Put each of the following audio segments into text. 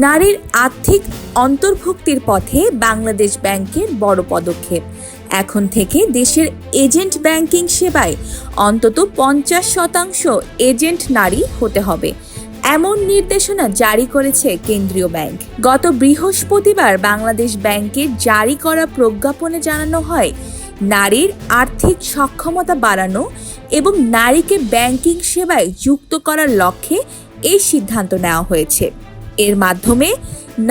নারীর আর্থিক অন্তর্ভুক্তির পথে বাংলাদেশ ব্যাংকের বড় পদক্ষেপ। এখন থেকে দেশের এজেন্ট ব্যাংকিং সেবায় অন্তত 50% এজেন্ট নারী হতে হবে, এমন নির্দেশনা জারি করেছে কেন্দ্রীয় ব্যাংক। গত বৃহস্পতিবার বাংলাদেশ ব্যাংকের জারি করা প্রজ্ঞাপনে জানানো হয়, নারীর আর্থিক সক্ষমতা বাড়ানো এবং নারীকে ব্যাংকিং সেবায় যুক্ত করার লক্ষ্যে এই সিদ্ধান্ত নেওয়া হয়েছে। এর মাধ্যমে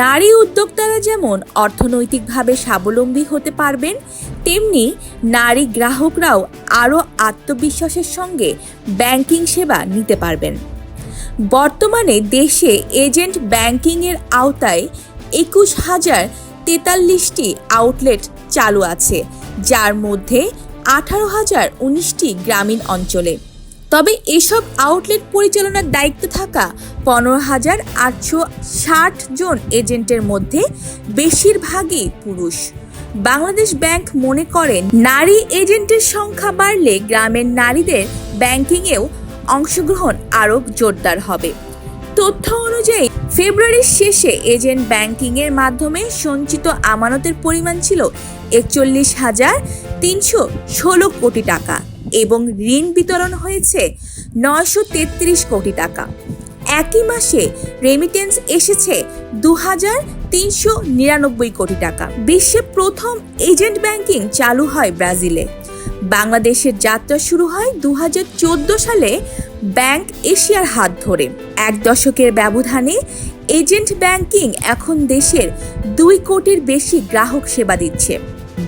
নারী উদ্যোক্তারা যেমন অর্থনৈতিকভাবে স্বাবলম্বী হতে পারবেন, তেমনি নারী গ্রাহকরাও আরও আত্মবিশ্বাসের সঙ্গে ব্যাংকিং সেবা নিতে পারবেন। বর্তমানে দেশে এজেন্ট ব্যাংকিংয়ের আওতায় 21,043টি আউটলেট চালু আছে, যার মধ্যে 18,019টি গ্রামীণ অঞ্চলে। তবে এসব আউটলেট পরিচালনার দায়িত্বে থাকা 15,860 জন এজেন্টের মধ্যে বেশিরভাগই পুরুষ। বাংলাদেশ ব্যাংক মনে করেন, নারী এজেন্টের সংখ্যা বাড়লে গ্রামের নারীদের ব্যাংকিংয়েও অংশগ্রহণ আরও জোরদার হবে। তথ্য অনুযায়ী ফেব্রুয়ারির শেষে এজেন্ট ব্যাংকিংয়ের মাধ্যমে সঞ্চিত আমানতের পরিমাণ ছিল 41,316 কোটি টাকা এবং ঋণ বিতরণ হয়েছে 933 কোটি টাকা। একই মাসে রেমিটেন্স এসেছে 2,399 কোটি টাকা। বিশ্বে প্রথম এজেন্ট ব্যাংকিং চালু হয় ব্রাজিলে। বাংলাদেশের যাত্রা শুরু হয় 2014 সালে ব্যাংক এশিয়ার হাত ধরে। এক দশকের ব্যবধানে এজেন্ট ব্যাংকিং এখন দেশের 2 কোটির বেশি গ্রাহক সেবা দিচ্ছে।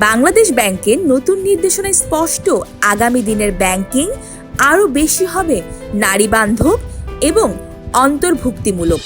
বাংলাদেশ ব্যাংকের নতুন নির্দেশনায় স্পষ্ট, আগামী দিনের ব্যাংকিং আরও বেশি হবে নারী বান্ধব এবং অন্তর্ভুক্তিমূলক।